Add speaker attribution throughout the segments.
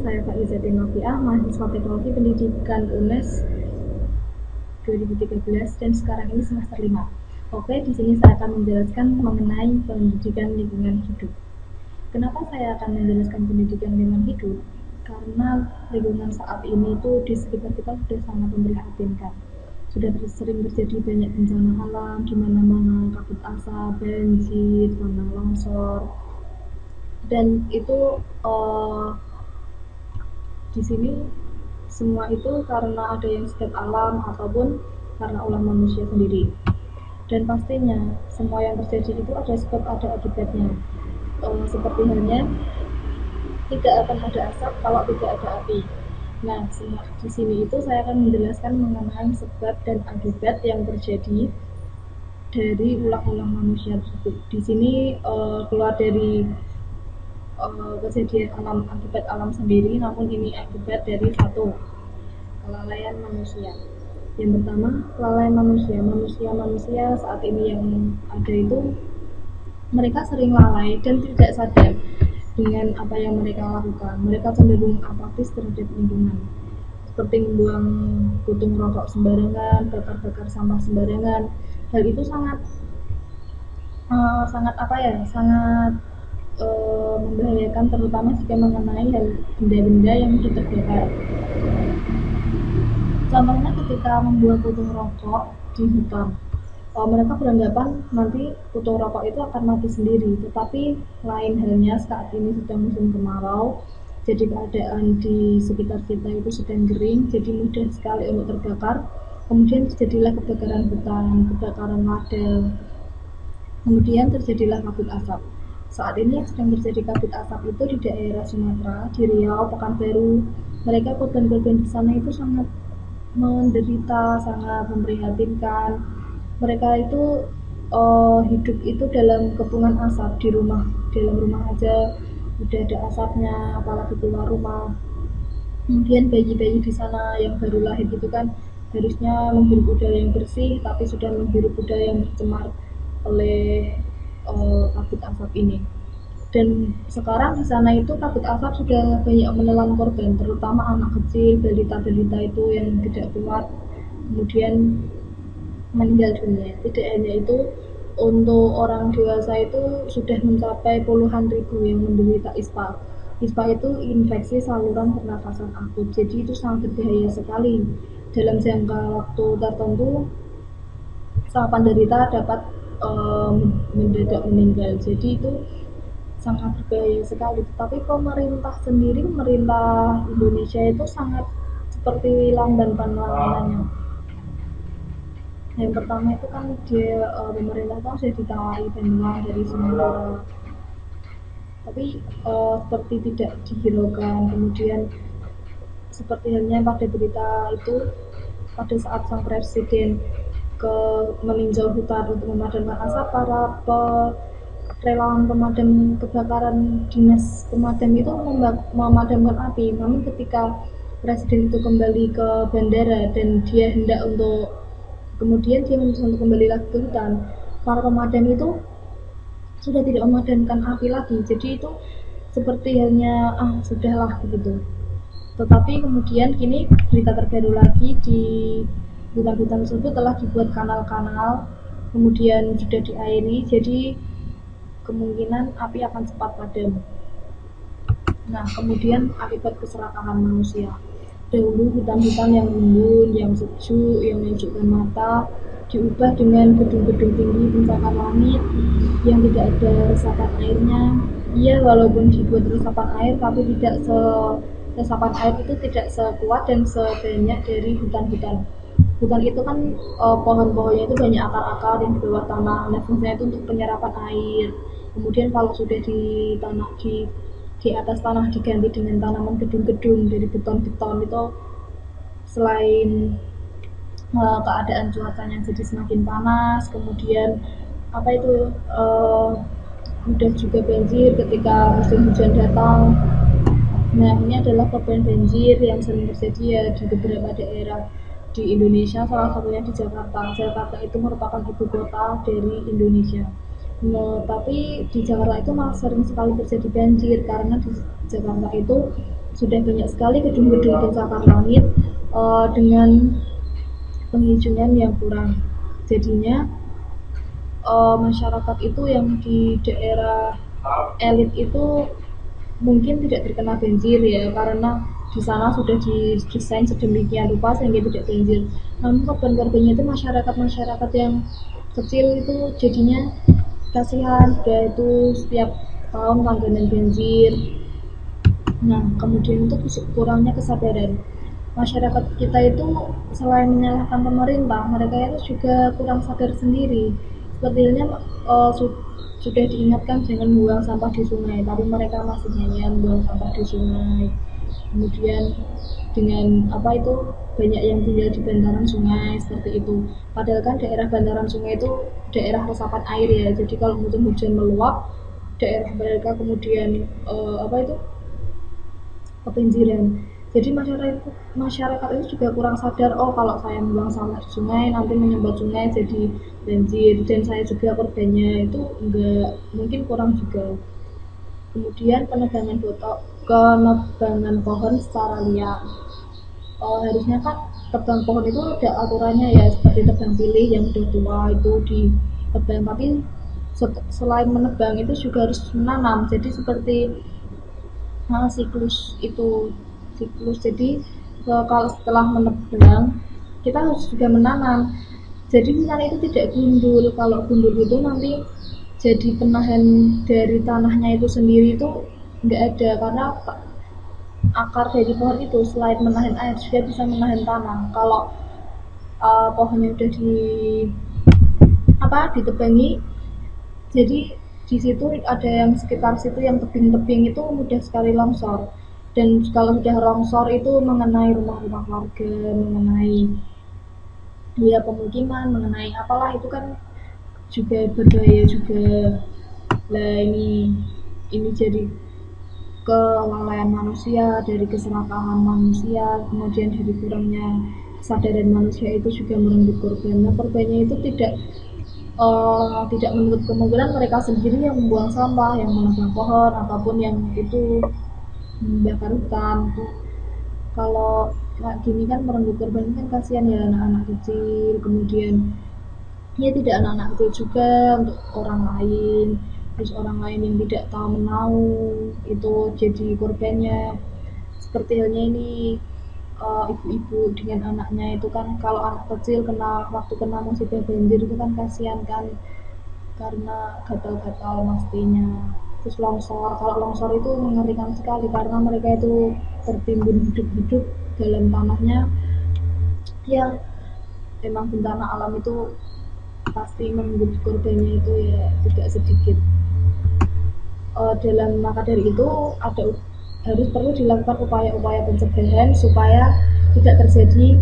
Speaker 1: saya Faizatin Noviah, mahasiswa Teknologi Pendidikan UNES 2013 dan sekarang ini semester 5. Oke, di sini saya akan menjelaskan mengenai pendidikan lingkungan hidup. Kenapa saya akan menjelaskan pendidikan lingkungan hidup? Karena lingkungan saat ini itu di sekitar kita sudah sangat memprihatinkan. Sudah sering terjadi banyak bencana alam di mana-mana, kabut asap, banjir, tanah longsor, dan itu di sini semua itu karena ada yang sebab alam ataupun karena ulah manusia sendiri. Dan pastinya semua yang terjadi itu ada sebab ada akibatnya. Seperti halnya tidak akan ada asap kalau tidak ada api. Nah, di sini itu saya akan menjelaskan mengenai sebab dan akibat yang terjadi dari ulah-ulah manusia tersebut. Di sini keluar dari kejadian alam akibat alam sendiri, namun ini akibat dari satu kelalaian manusia. Yang pertama, kelalaian manusia saat ini yang ada itu mereka sering lalai dan tidak sadar dengan apa yang mereka lakukan. Mereka cenderung apatis terhadap lingkungan, seperti membuang puntung rokok sembarangan, bakar-bakar sampah sembarangan. Hal itu sangat membahayakan, terutama jika mengenai hal benda-benda yang mudah terbakar. Contohnya ketika membuang puntung rokok di hutan, mereka beranggapan nanti puntung rokok itu akan mati sendiri, tetapi lain halnya saat ini sedang musim kemarau, jadi keadaan di sekitar kita itu sedang kering, jadi mudah sekali untuk terbakar. Kemudian terjadilah kebakaran hutan, kebakaran ladang, kemudian terjadilah kabut asap. Saat ini sedang terjadi kabut asap itu di daerah Sumatera, di Riau, Pekanbaru. Mereka korban-korban di sana itu sangat menderita, sangat memprihatinkan. Mereka itu hidup itu dalam kepungan asap di rumah, dalam rumah aja udah ada asapnya, apalagi keluar rumah. Kemudian bayi-bayi di sana yang baru lahir gitu kan, harusnya menghirup udara yang bersih, tapi sudah menghirup udara yang tercemar oleh kabut asap ini. Dan sekarang di sana itu kabut asap sudah banyak menelan korban, terutama anak kecil, balita-balita itu yang tidak kuat, kemudian meninggal dunia. Tidak hanya itu, untuk orang dewasa itu sudah mencapai puluhan ribu yang menderita ISPA. ISPA itu infeksi saluran pernafasan akut, jadi itu sangat berbahaya sekali. Dalam jangka waktu tertentu, sang penderita dapat mendadak meninggal. Jadi itu sangat berbahaya sekali. Tetapi pemerintah Indonesia itu sangat seperti lamban penanganannya. Yang pertama itu kan pemerintah kan sudah ditawari bantuan dari Sumatera, tapi seperti tidak dihiraukan. Kemudian seperti halnya pada berita itu, pada saat sang presiden meninjau hutan untuk memadamkan asap, para relawan pemadam kebakaran, dinas pemadam itu memadamkan api. Namun ketika presiden itu kembali ke bandara dan dia hendak untuk kembali lagi ke hutan, para pemadam itu sudah tidak memadamkan api lagi. Jadi itu seperti halnya sudahlah begitu. Tetapi kemudian kini berita terbaru lagi, di hutan-hutan tersebut telah dibuat kanal-kanal, kemudian sudah diairi, jadi kemungkinan api akan cepat padam. Nah, kemudian akibat keserakahan manusia. Dahulu hutan-hutan yang rimbun, yang sejuk, yang menyejukkan mata, diubah dengan gedung-gedung tinggi pencakar langit yang tidak ada resapan airnya. Iya, walaupun dibuat resapan air, tapi resapan air itu tidak sekuat dan sebanyak dari hutan-hutan. Hutan itu kan pohon-pohonnya itu banyak akar-akar yang di bawah tanah. Nah, fungsinya itu untuk penyerapan air. Kemudian kalau sudah di atas tanah diganti dengan tanaman gedung-gedung dari beton-beton, itu selain keadaan cuacanya jadi semakin panas, kemudian mudah juga banjir ketika musim hujan datang. Nah, ini adalah korban banjir yang sering terjadi ya di beberapa daerah di Indonesia, salah satunya di Jakarta. Jakarta itu merupakan ibu kota dari Indonesia. Nah, tapi di Jakarta itu malah sering sekali terjadi banjir karena di Jakarta itu sudah banyak sekali gedung-gedung pencakar langit dengan penghijauan yang kurang. Jadinya masyarakat itu yang di daerah elit itu mungkin tidak terkena banjir ya, karena di sana sudah didesain sedemikian rupa sehingga tidak banjir. Namun korban-korbannya itu masyarakat yang kecil itu jadinya kasihan, sudah itu setiap tahun langganan banjir. Nah, kemudian itu kurangnya kesadaran masyarakat kita itu. Selain menyalahkan pemerintah, mereka itu juga kurang sadar sendiri. Seperti halnya sudah diingatkan jangan buang sampah di sungai, tapi mereka masih hanya buang sampah di sungai. Kemudian dengan banyak yang tinggal di bantaran sungai seperti itu. Padahal kan daerah bantaran sungai itu daerah resapan air ya. Jadi kalau musim hujan meluap, daerah mereka kemudian kebanjiran. Jadi masyarakat itu juga kurang sadar, kalau saya membuang sampah di sungai nanti menyumbat sungai jadi banjir, dan saya juga korbannya, itu enggak, mungkin kurang juga. Kemudian penebangan pohon secara liar. Harusnya kan tebang pohon itu ada aturannya ya, seperti tebang pilih yang udah tua itu ditebang, tapi selain menebang itu juga harus menanam. Jadi seperti siklus. Jadi kalau setelah menebang kita harus juga menanam. Jadi misalnya itu tidak gundul. Kalau gundul itu nanti jadi penahan dari tanahnya itu sendiri itu nggak ada, karena akar dari pohon itu selain menahan air juga bisa menahan tanah. Kalau pohonnya udah ditebangi, jadi di situ ada yang sekitar situ yang tebing-tebing itu mudah sekali longsor. Dan kalau sudah longsor itu mengenai rumah-rumah warga, mengenai pemukiman, mengenai apalah, itu kan juga berbahaya juga. Lah ini jadi kelalaian manusia, dari keserakahan manusia, kemudian dari kurangnya kesadaran manusia itu juga merenggut korban. Nah, korbannya itu tidak menutup kemungkinan mereka sendiri yang membuang sampah, yang menebang pohon, ataupun yang itu membakar hutan. Kalau kayak gini kan merenggut korban kan kasihan ya, anak-anak kecil, kemudian ya tidak anak-anak kecil juga, untuk orang lain, terus orang lain yang tidak tahu menahu itu jadi korbannya. Seperti halnya ini ibu-ibu dengan anaknya itu kan, kalau anak kecil waktu kena musibah banjir itu kan kasihan kan, karena gatal-gatal pastinya. Terus longsor, kalau longsor itu mengerikan sekali karena mereka itu tertimbun hidup-hidup dalam tanahnya. Ya memang bencana alam itu pasti menggugah korbannya itu ya tidak sedikit. Maka dari itu harus perlu dilakukan upaya-upaya pencegahan supaya tidak terjadi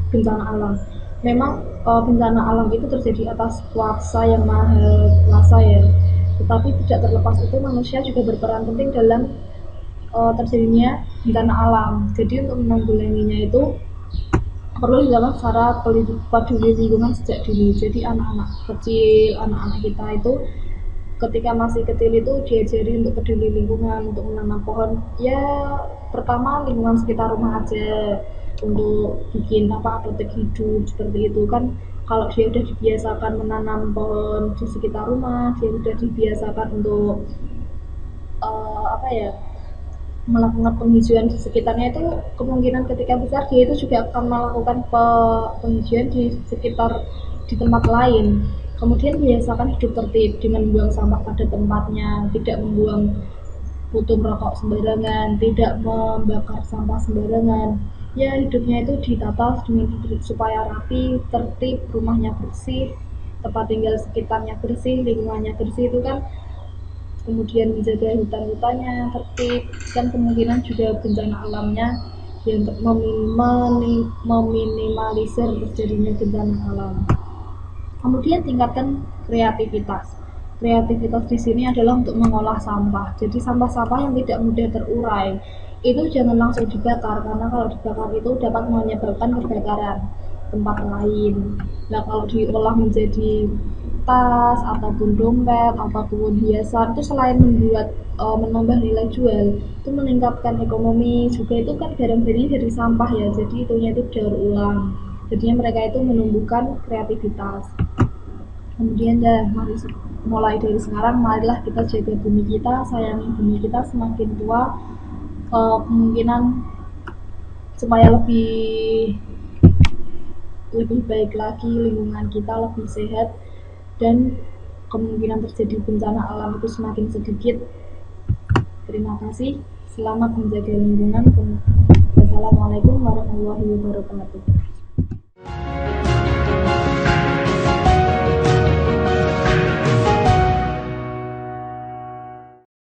Speaker 1: bencana alam. Memang bencana alam itu terjadi atas kuasa yang maha kuasa ya, tetapi tidak terlepas itu manusia juga berperan penting dalam terjadinya bencana alam. Jadi untuk menanggulanginya itu perlu dilakukan secara peduli lingkungan sejak dini. Jadi anak-anak kecil, anak-anak kita itu ketika masih kecil itu diajari untuk peduli lingkungan, untuk menanam pohon. Ya pertama lingkungan sekitar rumah aja, untuk bikin apotek hidup seperti itu kan. Kalau dia udah dibiasakan menanam pohon di sekitar rumah, dia udah dibiasakan untuk melakukan penghijauan di sekitarnya, itu kemungkinan ketika besar dia itu juga akan melakukan penghijauan di sekitar di tempat lain. Kemudian biasakan hidup tertib dengan membuang sampah pada tempatnya, tidak membuang puntung rokok sembarangan, tidak membakar sampah sembarangan. Ya hidupnya itu ditata supaya rapi, tertib, rumahnya bersih, tempat tinggal sekitarnya bersih, lingkungannya bersih itu kan. Kemudian menjaga hutan-hutannya tertib, dan kemungkinan juga bencana alamnya yang meminimalisir terjadinya bencana alam. Kemudian tingkatkan kreativitas. Kreativitas di sini adalah untuk mengolah sampah. Jadi sampah-sampah yang tidak mudah terurai itu jangan langsung dibakar, karena kalau dibakar itu dapat menyebabkan kebakaran. tempat lain. Nah kalau diolah menjadi tas ataupun dompet ataupun hiasan itu selain membuat menambah nilai jual itu meningkatkan ekonomi juga, itu kan barang-barangnya dari sampah ya, jadi itunya itu daur ulang, jadinya mereka itu menumbuhkan kreativitas. Kemudian ya mari mulai dari sekarang marilah kita jaga bumi kita, sayangi bumi kita, semakin tua kemungkinan supaya lebih lebih baik lagi, lingkungan kita lebih sehat dan kemungkinan terjadi bencana alam itu semakin sedikit. Terima kasih, selamat menjaga lingkungan. Wassalamualaikum warahmatullahi wabarakatuh.